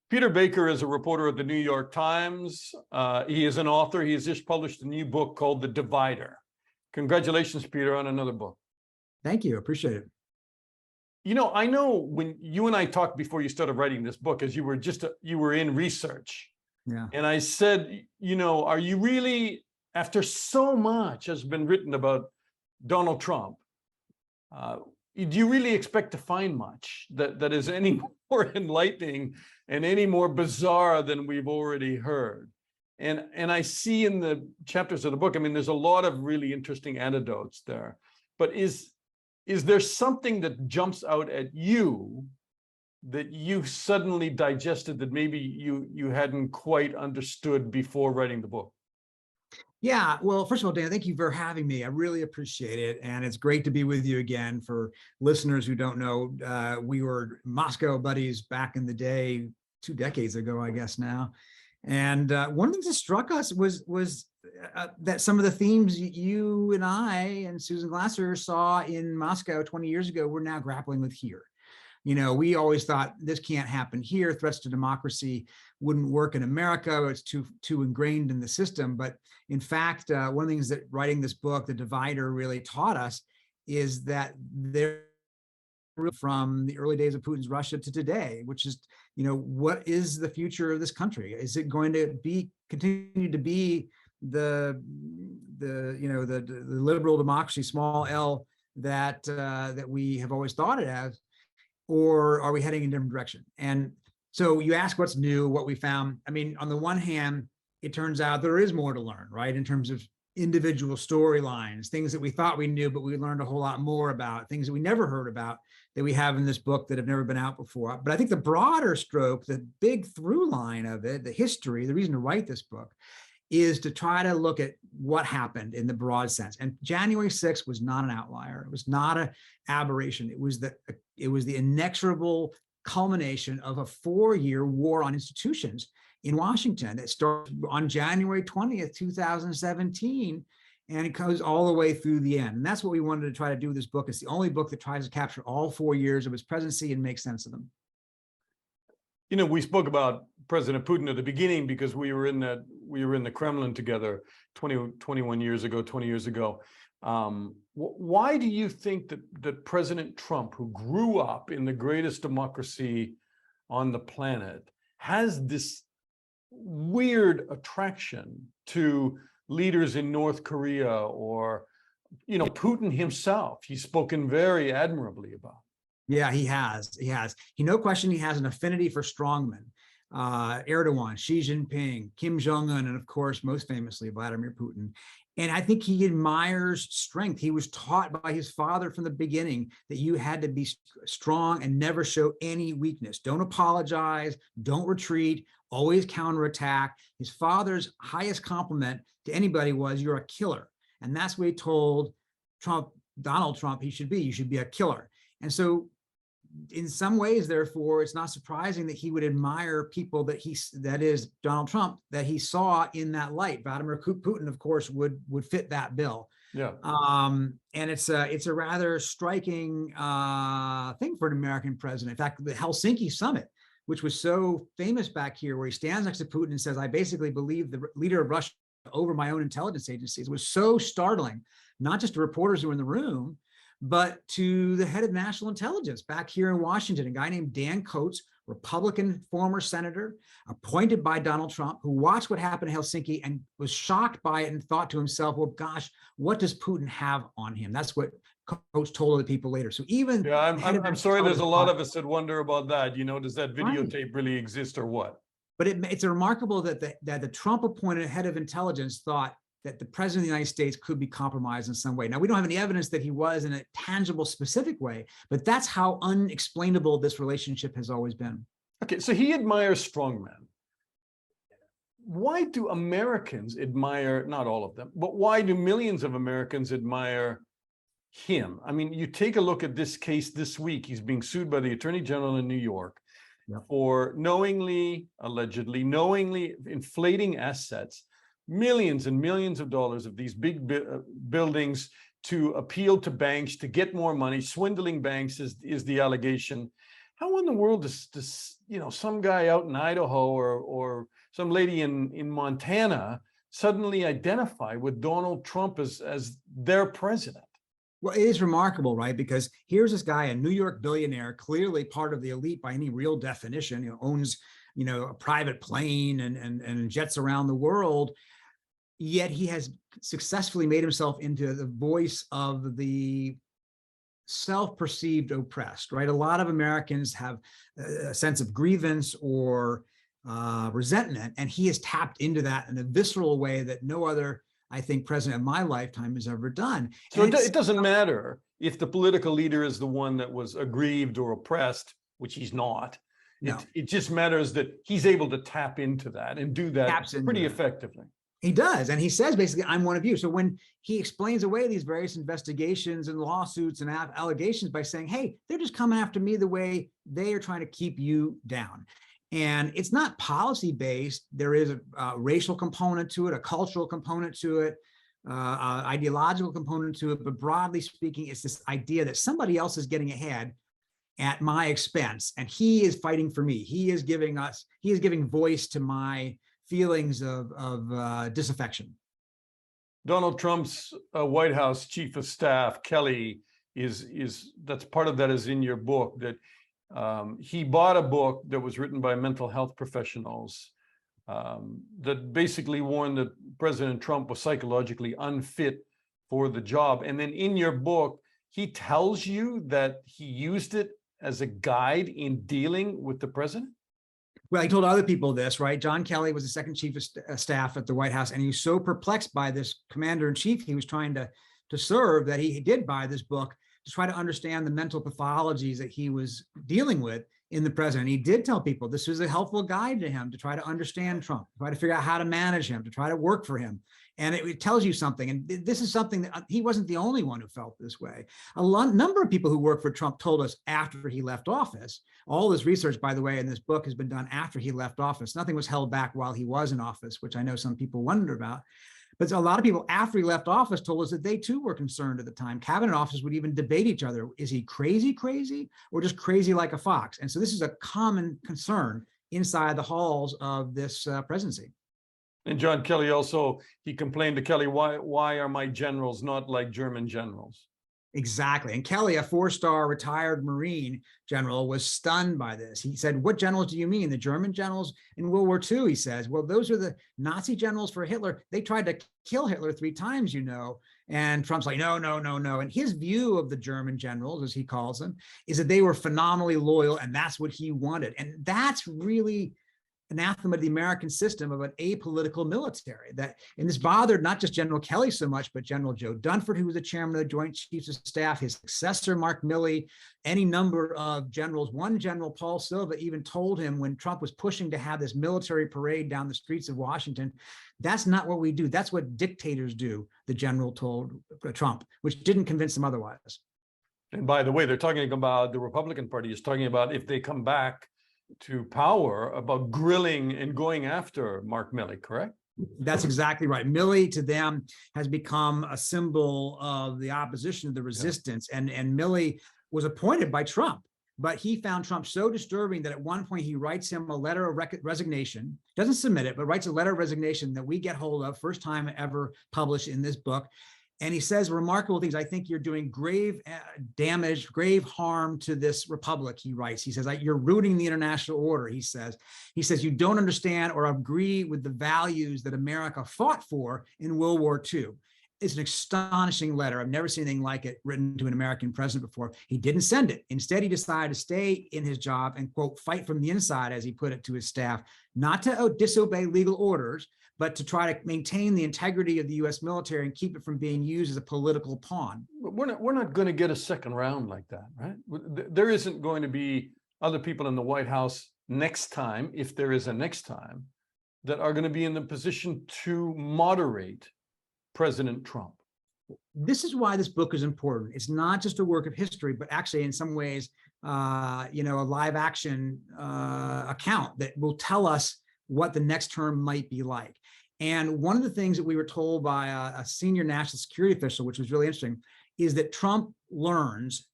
Peter Baker is a reporter at the New York Times. He is an author. He has just published a new book called The Divider. Congratulations, Peter, on another book. Thank you. Appreciate it. You know, I know when you and I talked before you started writing this book, as you were in research. Yeah. And I said, you know, are you really, after so much has been written about Donald Trump, do you really expect to find much that is any more enlightening and any more bizarre than we've already heard? And I see in the chapters of the book, I mean, there's a lot of really interesting anecdotes there. But is there something that jumps out at you that you suddenly digested that maybe you hadn't quite understood before writing the book? Yeah, well, first of all, Dan, thank you for having me. I really appreciate it. And it's great to be with you again. For listeners who don't know, we were Moscow buddies back in the day, 2 decades ago, I guess now. And one of the things that struck us was that some of the themes you and I and Susan Glasser saw in Moscow 20 years ago, we're now grappling with here. You know, we always thought this can't happen here. Threats to democracy wouldn't work in America. It's too ingrained in the system. But in fact, one of the things that writing this book, The Divider, really taught us is that there, from the early days of Putin's Russia to today, which is, you know, what is the future of this country? Is it going to continue to be the liberal democracy, small L, that we have always thought it as? Or are we heading in a different direction? And so you ask what's new, what we found. I mean, on the one hand, it turns out there is more to learn, right? In terms of individual storylines, things that we thought we knew, but we learned a whole lot more about, things that we never heard about that we have in this book that have never been out before. But I think the broader stroke, the big through line of it, the history, the reason to write this book is to try to look at what happened in the broad sense. And January 6th was not an outlier. It was not an aberration. It was the inexorable culmination of a 4-year war on institutions in Washington that started on January 20th, 2017, and it goes all the way through the end. And that's what we wanted to try to do with this book. It's the only book that tries to capture all 4 years of his presidency and make sense of them. You know, we spoke about President Putin at the beginning because we were in the Kremlin together 20 years ago. Why do you think that President Trump, who grew up in the greatest democracy on the planet, has this weird attraction to leaders in North Korea or, you know, Putin himself? He's spoken very admirably about. Yeah, he has. No question, he has an affinity for strongmen. Erdogan, Xi Jinping, Kim Jong-un, and of course, most famously, Vladimir Putin. And I think he admires strength. He was taught by his father from the beginning that you had to be strong and never show any weakness. Don't apologize, don't retreat, always counterattack. His father's highest compliment to anybody was, "You're a killer." And that's what he told Donald Trump he should be. You should be a killer. And so in some ways, therefore, it's not surprising that he would admire people that is Donald Trump, that he saw in that light. Vladimir Putin, of course, would fit that bill. Yeah. And it's a rather striking thing for an American president. In fact, the Helsinki summit, which was so famous back here, where he stands next to Putin and says, "I basically believe the leader of Russia over my own intelligence agencies," was so startling, not just to reporters who were in the room, but to the head of national intelligence back here in Washington, a guy named Dan Coats, Republican former senator, appointed by Donald Trump, who watched what happened in Helsinki and was shocked by it and thought to himself, well, gosh, what does Putin have on him? That's what Coats told other people later. So even— Yeah, I'm sorry, there's a lot of us that wonder about that. You know, does that videotape Right. really exist or what? But it's remarkable that the Trump-appointed head of intelligence thought that the president of the United States could be compromised in some way. Now, we don't have any evidence that he was in a tangible, specific way, but that's how unexplainable this relationship has always been. Okay, so he admires strongmen. Why do Americans admire, not all of them, but why do millions of Americans admire him? I mean, you take a look at this case this week. He's being sued by the Attorney General in New York for allegedly knowingly inflating assets, millions and millions of dollars of these big buildings to appeal to banks to get more money. Swindling banks is the allegation. how in the world does some guy out in Idaho or some lady in Montana suddenly identify with Donald Trump as their president? Well, it is remarkable, right? Because here's this guy, a New York billionaire, clearly part of the elite by any real definition, owns, a private plane and jets around the world. Yet he has successfully made himself into the voice of the self-perceived oppressed, right? A lot of Americans have a sense of grievance or resentment, and he has tapped into that in a visceral way that no other, I think, president of my lifetime has ever done. So it doesn't matter if the political leader is the one that was aggrieved or oppressed, which he's not. No. It just matters that he's able to tap into that and do that pretty effectively. He does. And he says, basically, I'm one of you. So when he explains away these various investigations and lawsuits and allegations by saying, hey, they're just coming after me the way they are trying to keep you down. And it's not policy based. There is a racial component to it, a cultural component to it, ideological component to it. But broadly speaking, it's this idea that somebody else is getting ahead at my expense. And he is fighting for me. He is giving voice to my feelings of disaffection. Donald Trump's White House chief of staff, Kelly, that's part of that is in your book, that he bought a book that was written by mental health professionals that basically warned that President Trump was psychologically unfit for the job. And then in your book, he tells you that he used it as a guide in dealing with the president. Well, he told other people this, right? John Kelly was the second chief of staff at the White House, and he was so perplexed by this commander-in-chief he was trying to serve that he did buy this book to try to understand the mental pathologies that he was dealing with in the president. He did tell people this was a helpful guide to him to try to understand Trump, try to figure out how to manage him, to try to work for him. And it tells you something. And this is something that he wasn't the only one who felt this way. Number of people who worked for Trump told us after he left office. All this research, by the way, in this book has been done after he left office. Nothing was held back while he was in office, which I know some people wonder about. But a lot of people after he left office told us that they too were concerned at the time. Cabinet officers would even debate each other. Is he crazy, or just crazy like a fox? And so this is a common concern inside the halls of this presidency. And John Kelly also, he complained to Kelly, why are my generals not like German generals? Exactly. And Kelly, a 4-star retired Marine general, was stunned by this. He said, what generals do you mean? The German generals in World War II, he says. Well, those are the Nazi generals for Hitler. They tried to kill Hitler 3 times, And Trump's like, no. And his view of the German generals, as he calls them, is that they were phenomenally loyal, and that's what he wanted. And that's really anathema to the American system of an apolitical military. And this bothered not just General Kelly so much, but General Joe Dunford, who was the chairman of the Joint Chiefs of Staff, his successor, Mark Milley, any number of generals. One general, Paul Silva, even told him when Trump was pushing to have this military parade down the streets of Washington, that's not what we do. That's what dictators do, the general told Trump, which didn't convince him otherwise. And by the way, they're talking about, the Republican Party is talking about, if they come back to power, about grilling and going after Mark Milley, correct? That's exactly right. Milley to them has become a symbol of the opposition, of the resistance. Yeah. And Milley was appointed by Trump, but he found Trump so disturbing that at one point he writes him a letter of resignation, doesn't submit it, but writes a letter of resignation that we get hold of, first time ever published in this book. And he says remarkable things. I think you're doing grave damage, grave harm to this republic, he writes. He says, you're rooting the international order, he says. He says, you don't understand or agree with the values that America fought for in World War II. It's an astonishing letter. I've never seen anything like it written to an American president before. He didn't send it. Instead, he decided to stay in his job and, quote, fight from the inside, as he put it to his staff, not to disobey legal orders, but to try to maintain the integrity of the U.S. military and keep it from being used as a political pawn. We're not going to get a second round like that, right? There isn't going to be other people in the White House next time, if there is a next time, that are going to be in the position to moderate President Trump. This is why this book is important. It's not just a work of history, but actually in some ways, a live action account that will tell us what the next term might be like. And one of the things that we were told by a senior national security official, which was really interesting, is that Trump learns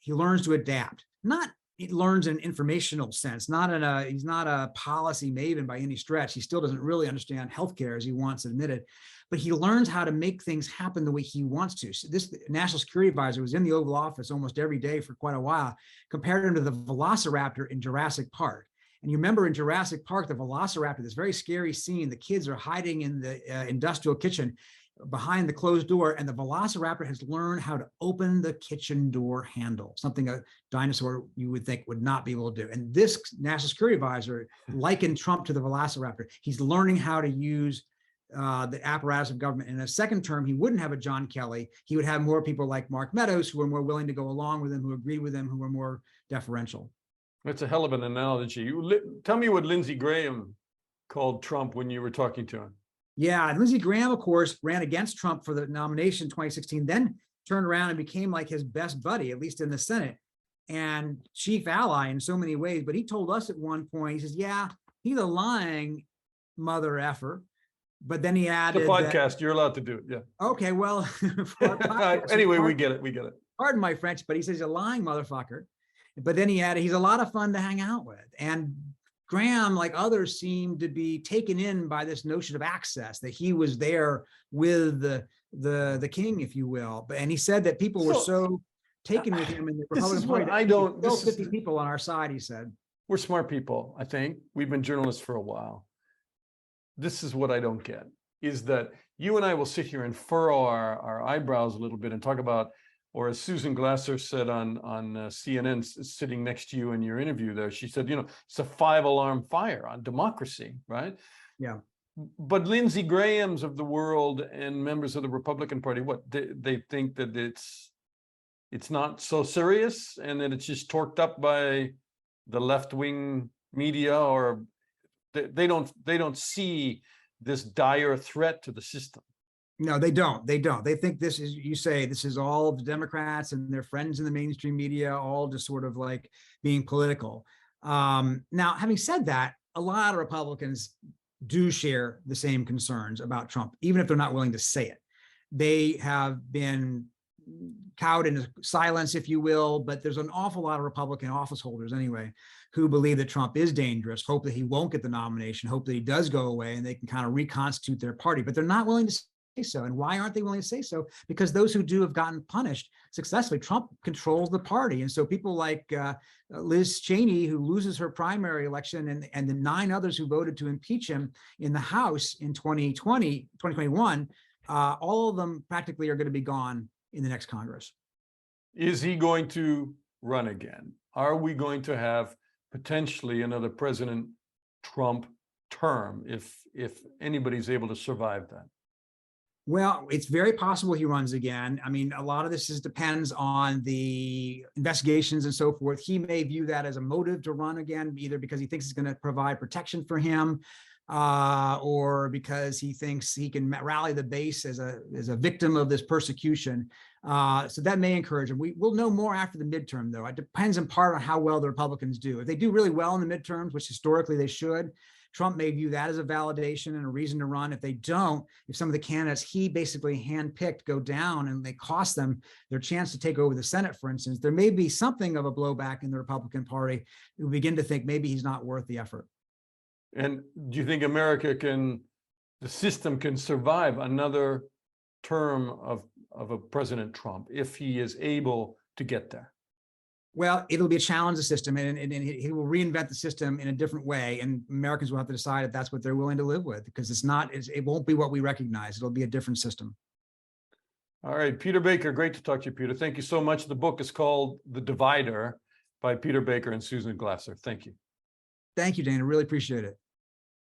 to adapt. Not he learns in an informational sense, he's not a policy maven by any stretch. He still doesn't really understand healthcare as he wants admitted, but he learns how to make things happen the way he wants to. So this national security advisor was in the Oval Office almost every day for quite a while, compared him to the Velociraptor in Jurassic Park. And you remember in Jurassic Park, the Velociraptor, this very scary scene, the kids are hiding in the industrial kitchen behind the closed door, and the Velociraptor has learned how to open the kitchen door handle, something a dinosaur you would think would not be able to do. And this national security advisor likened Trump to the Velociraptor. He's learning how to use the apparatus of government. In a second term, he wouldn't have a John Kelly. He would have more people like Mark Meadows, who were more willing to go along with him, who agreed with him, who were more deferential. That's a hell of an analogy. Tell me what Lindsey Graham called Trump when you were talking to him. Yeah, and Lindsey Graham, of course, ran against Trump for the nomination in 2016, then turned around and became like his best buddy, at least in the Senate, and chief ally in so many ways. But he told us at one point, he says, yeah, he's a lying mother effer. But then he added, the podcast, you're allowed to do it. Yeah. Okay, well, anyway, we get it. We get it. Pardon my French, but he says he's a lying motherfucker. But then he added, he's a lot of fun to hang out with. And Graham, like others, seemed to be taken in by this notion of access, that he was there with the king, if you will. And he said that people were so taken with him in the Republican Party. I don't. Still 50 people on our side, he said. We're smart people, I think. We've been journalists for a while. This is what I don't get, is that you and I will sit here and furrow our eyebrows a little bit and talk about, or as Susan Glasser said on CNN, sitting next to you in your interview there, she said, it's a 5-alarm fire on democracy, right? Yeah. But Lindsey Grahams of the world and members of the Republican Party, what, they think that it's not so serious and that it's just torqued up by the left-wing media, or they don't see this dire threat to the system. No, they don't. They don't. They think this is, you say, this is all the Democrats and their friends in the mainstream media, all just sort of like being political. Now, having said that, a lot of Republicans do share the same concerns about Trump, even if they're not willing to say it. They have been cowed into silence, if you will, but there's an awful lot of Republican office holders anyway, who believe that Trump is dangerous, hope that he won't get the nomination, hope that he does go away and they can kind of reconstitute their party, but they're not willing to say so. And why aren't they willing to say so? Because those who do have gotten punished successfully. Trump controls the party. And so people like Liz Cheney, who loses her primary election, and the 9 others who voted to impeach him in the House in 2021, all of them practically are going to be gone in the next Congress. Is he going to run again? Are we going to have potentially another President Trump term if anybody's able to survive that? Well, it's very possible he runs again. I mean, a lot of this depends on the investigations and so forth. He may view that as a motive to run again, either because he thinks it's going to provide protection for him, or because he thinks he can rally the base as a victim of this persecution. So that may encourage him. We'll know more after the midterm, though. It depends in part on how well the Republicans do. If they do really well in the midterms, which historically they should, Trump may view that as a validation and a reason to run. If they don't, if some of the candidates he basically handpicked go down and they cost them their chance to take over the Senate, for instance, there may be something of a blowback in the Republican Party who begin to think maybe he's not worth the effort. And do you think the system can survive another term of a President Trump if he is able to get there? Well, it'll be a challenge to the system, and he will reinvent the system in a different way. And Americans will have to decide if that's what they're willing to live with, because it won't be what we recognize. It'll be a different system. All right, Peter Baker, great to talk to you, Peter. Thank you so much. The book is called The Divider by Peter Baker and Susan Glasser. Thank you. Thank you, Dana. Really appreciate it.